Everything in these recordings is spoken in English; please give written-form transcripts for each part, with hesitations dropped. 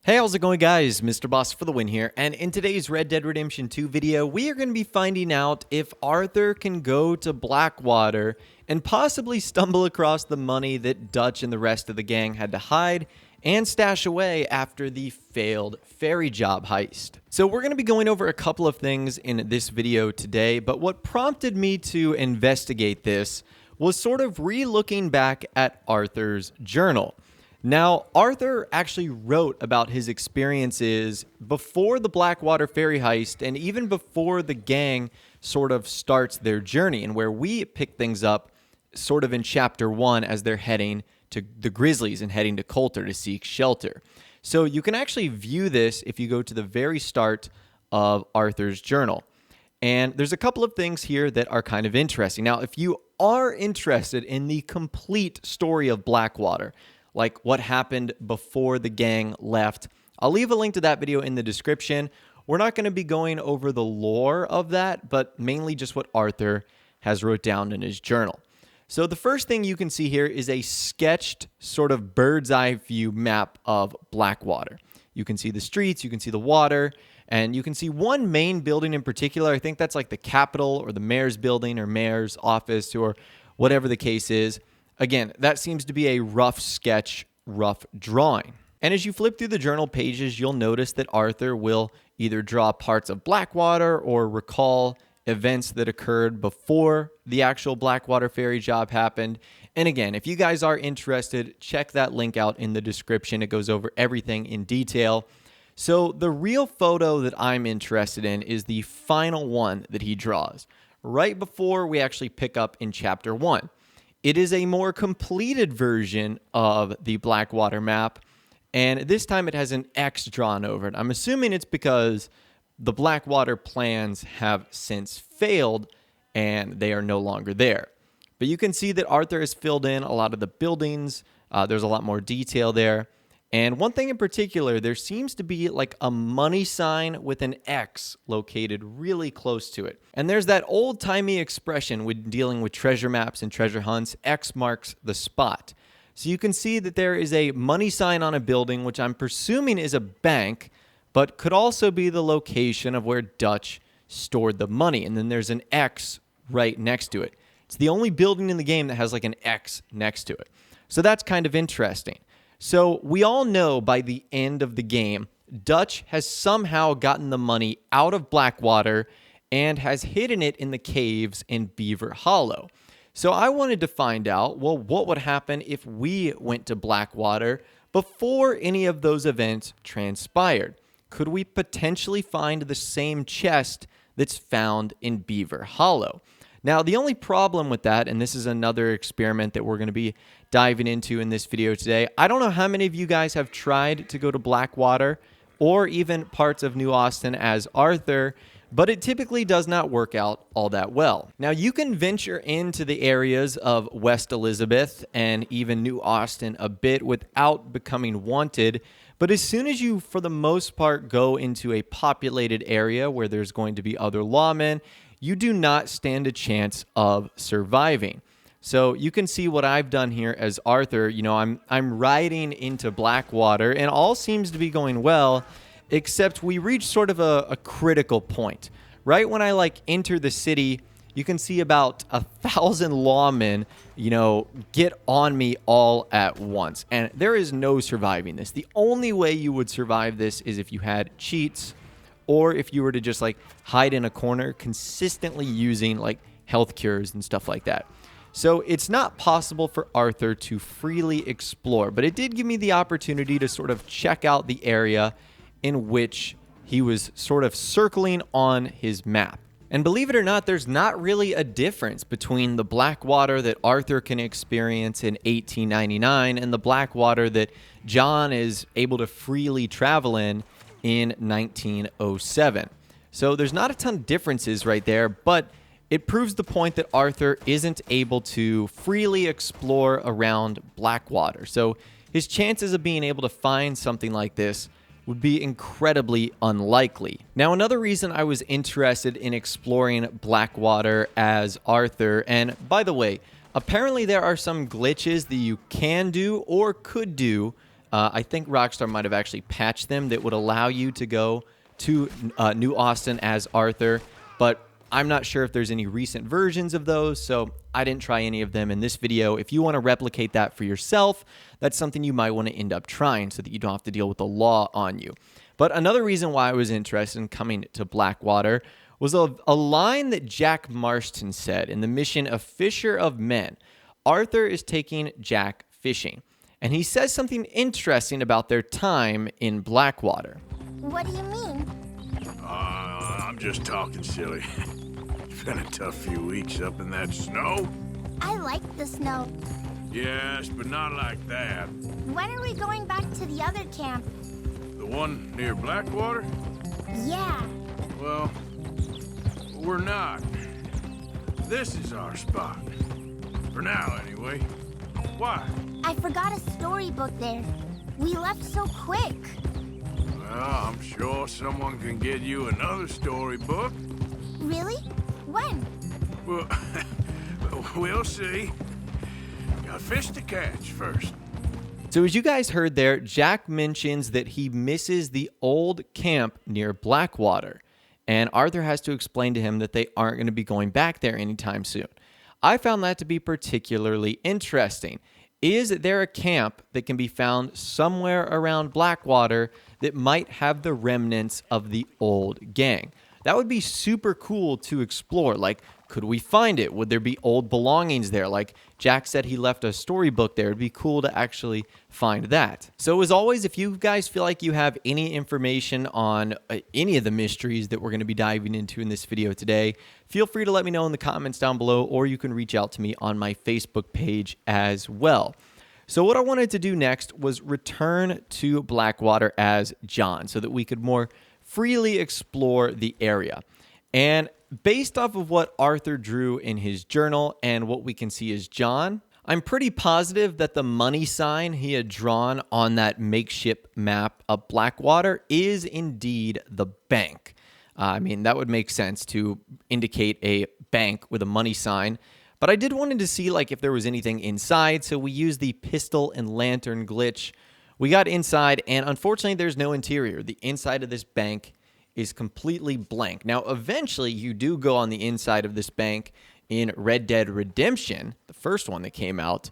Hey, how's it going, guys? Mr. Boss for the win here, and in today's Red Dead Redemption 2 video, we are going to be finding out if Arthur can go to Blackwater and possibly stumble across the money that Dutch and the rest of the gang had to hide and stash away after the failed ferry job heist. So we're going to be going over a couple of things in this video today, but what prompted me to investigate this was sort of re-looking back at Arthur's journal. Now, Arthur actually wrote about his experiences before the Blackwater ferry heist and even before the gang sort of starts their journey, and where we pick things up sort of in chapter 1 as they're heading to the Grizzlies and heading to Coulter to seek shelter. So you can actually view this if you go to the very start of Arthur's journal. And there's a couple of things here that are kind of interesting. Now, if you are interested in the complete story of Blackwater, like what happened before the gang left, I'll leave a link to that video in the description. We're not going to be going over the lore of that, but mainly just what Arthur has wrote down in his journal. So the first thing you can see here is a sketched sort of bird's eye view map of Blackwater. You can see the streets, you can see the water, and you can see one main building in particular. I think that's like the Capitol or the mayor's building or mayor's office or whatever the case is. Again, that seems to be a rough sketch, rough drawing. And as you flip through the journal pages, you'll notice that Arthur will either draw parts of Blackwater or recall events that occurred before the actual Blackwater ferry job happened. And again, if you guys are interested, check that link out in the description. It goes over everything in detail. So the real photo that I'm interested in is the final one that he draws, right before we actually pick up in chapter 1. It is a more completed version of the Blackwater map, and this time it has an X drawn over it. I'm assuming it's because the Blackwater plans have since failed and they are no longer there. But you can see that Arthur has filled in a lot of the buildings. There's a lot more detail there. And one thing in particular, there seems to be like a money sign with an X located really close to it. And there's that old-timey expression when dealing with treasure maps and treasure hunts, X marks the spot. So you can see that there is a money sign on a building, which I'm presuming is a bank, but could also be the location of where Dutch stored the money. And then there's an X right next to it. It's the only building in the game that has like an X next to it. So that's kind of interesting. So we all know by the end of the game, Dutch has somehow gotten the money out of Blackwater and has hidden it in the caves in Beaver Hollow. So I wanted to find out, well, what would happen if we went to Blackwater before any of those events transpired? Could we potentially find the same chest that's found in Beaver Hollow? Now, the only problem with that, and this is another experiment that we're going to be diving into in this video today, I don't know how many of you guys have tried to go to Blackwater or even parts of New Austin as Arthur, but it typically does not work out all that well. Now, you can venture into the areas of West Elizabeth and even New Austin a bit without becoming wanted, but as soon as you, for the most part, go into a populated area where there's going to be other lawmen, you do not stand a chance of surviving. So you can see what I've done here as Arthur. You know, I'm riding into Blackwater and all seems to be going well, except we reach sort of a critical point. Right when I like enter the city, you can see about 1,000 lawmen, you know, get on me all at once. And there is no surviving this. The only way you would survive this is if you had cheats, or if you were to just like hide in a corner consistently using like health cures and stuff like that. So it's not possible for Arthur to freely explore, but it did give me the opportunity to sort of check out the area in which he was sort of circling on his map. And believe it or not, there's not really a difference between the Blackwater that Arthur can experience in 1899 and the Blackwater that John is able to freely travel in 1907. So there's not a ton of differences right there, but it proves the point that Arthur isn't able to freely explore around Blackwater. So his chances of being able to find something like this would be incredibly unlikely. Now, another reason I was interested in exploring Blackwater as Arthur, and by the way, apparently there are some glitches that you can do or could do I think Rockstar might have actually patched them that would allow you to go to New Austin as Arthur, but I'm not sure if there's any recent versions of those, so I didn't try any of them in this video. If you want to replicate that for yourself, that's something you might want to end up trying so that you don't have to deal with the law on you. But another reason why I was interested in coming to Blackwater was a line that Jack Marston said in the mission of Fisher of Men. Arthur is taking Jack fishing, and he says something interesting about their time in Blackwater. What do you mean? I'm just talking silly. It's been a tough few weeks up in that snow. I like the snow. Yes, but not like that. When are we going back to the other camp? The one near Blackwater? Yeah. Well, we're not. This is our spot. For now, anyway. Why? I forgot a storybook there. We left so quick. Well, I'm sure someone can get you another storybook. Really? When? Well, we'll see. Got fish to catch first. So as you guys heard there, Jack mentions that he misses the old camp near Blackwater, and Arthur has to explain to him that they aren't going to be going back there anytime soon. I found that to be particularly interesting. Is there a camp that can be found somewhere around Blackwater that might have the remnants of the old gang? That would be super cool to explore. Like, could we find it? Would there be old belongings there? Like Jack said, he left a storybook there. It'd be cool to actually find that. So as always, if you guys feel like you have any information on any of the mysteries that we're going to be diving into in this video today, feel free to let me know in the comments down below, or you can reach out to me on my Facebook page as well. So what I wanted to do next was return to Blackwater as John so that we could more freely explore the area. And based off of what Arthur drew in his journal and what we can see as John, I'm pretty positive that the money sign he had drawn on that makeshift map of Blackwater is indeed the bank. I mean, that would make sense to indicate a bank with a money sign. But I did wanted to see like if there was anything inside, so we used the pistol and lantern glitch. We got inside, and unfortunately, there's no interior. The inside of this bank is completely blank. Now, eventually, you do go on the inside of this bank in Red Dead Redemption, the first one that came out.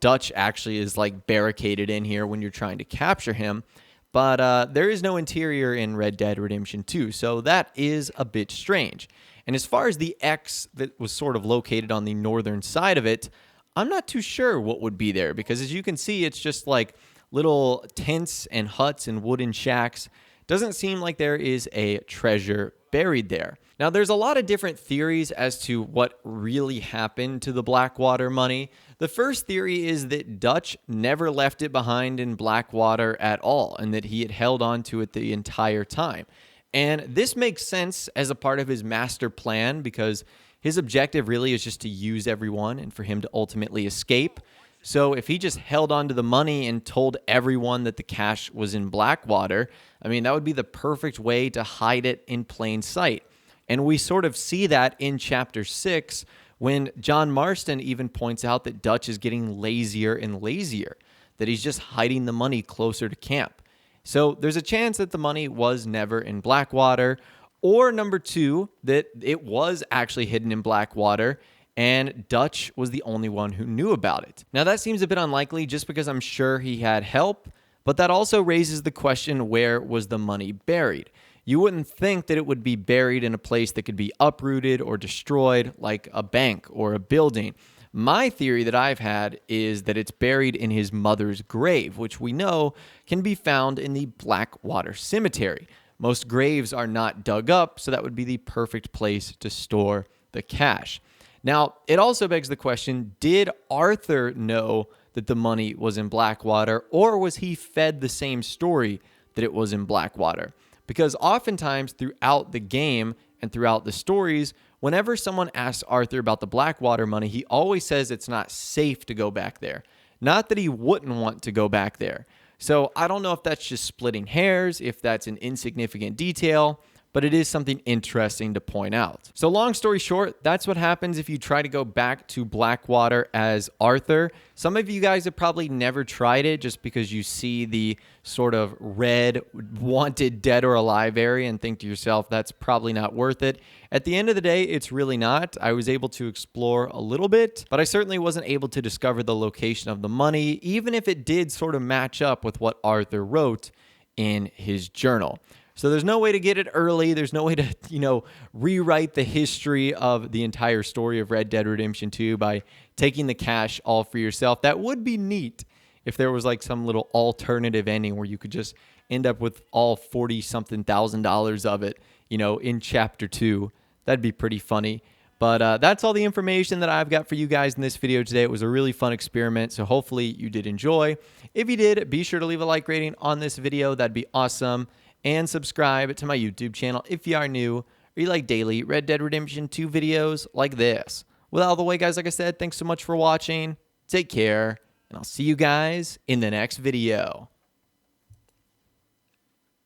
Dutch actually is like barricaded in here when you're trying to capture him. But there is no interior in Red Dead Redemption 2, so that is a bit strange. And as far as the X that was sort of located on the northern side of it, I'm not too sure what would be there, because as you can see, it's just like little tents and huts and wooden shacks. Doesn't seem like there is a treasure buried there. Now, there's a lot of different theories as to what really happened to the Blackwater money. The first theory is that Dutch never left it behind in Blackwater at all, and that he had held on to it the entire time. And this makes sense as a part of his master plan, because his objective really is just to use everyone and for him to ultimately escape. So if he just held on to the money and told everyone that the cash was in Blackwater, I mean, that would be the perfect way to hide it in plain sight. And we sort of see that in Chapter 6 when John Marston even points out that Dutch is getting lazier and lazier, that he's just hiding the money closer to camp. So there's a chance that the money was never in Blackwater, or number two, that it was actually hidden in Blackwater and Dutch was the only one who knew about it. Now that seems a bit unlikely just because I'm sure he had help, but that also raises the question, where was the money buried? You wouldn't think that it would be buried in a place that could be uprooted or destroyed like a bank or a building. My theory that I've had is that it's buried in his mother's grave, which we know can be found in the Blackwater Cemetery. Most graves are not dug up, so that would be the perfect place to store the cash. Now, it also begs the question, did Arthur know that the money was in Blackwater, or was he fed the same story that it was in Blackwater? Because oftentimes throughout the game and throughout the stories, whenever someone asks Arthur about the Blackwater money, he always says it's not safe to go back there. Not that he wouldn't want to go back there. So I don't know if that's just splitting hairs, if that's an insignificant detail, but it is something interesting to point out. So long story short, that's what happens if you try to go back to Blackwater as Arthur. Some of you guys have probably never tried it just because you see the sort of red wanted dead or alive area and think to yourself, that's probably not worth it. At the end of the day, it's really not. I was able to explore a little bit, but I certainly wasn't able to discover the location of the money, even if it did sort of match up with what Arthur wrote in his journal. So there's no way to get it early. There's no way to, rewrite the history of the entire story of Red Dead Redemption 2 by taking the cash all for yourself. That would be neat if there was like some little alternative ending where you could just end up with all 40-something thousand of it, in chapter 2. That'd be pretty funny. But that's all the information that I've got for you guys in this video today. It was a really fun experiment, so hopefully you did enjoy. If you did, be sure to leave a like rating on this video. That'd be awesome. And subscribe to my YouTube channel if you are new or you like daily Red Dead Redemption 2 videos like this. Well, all the way, guys, like I said, thanks so much for watching. Take care, and I'll see you guys in the next video.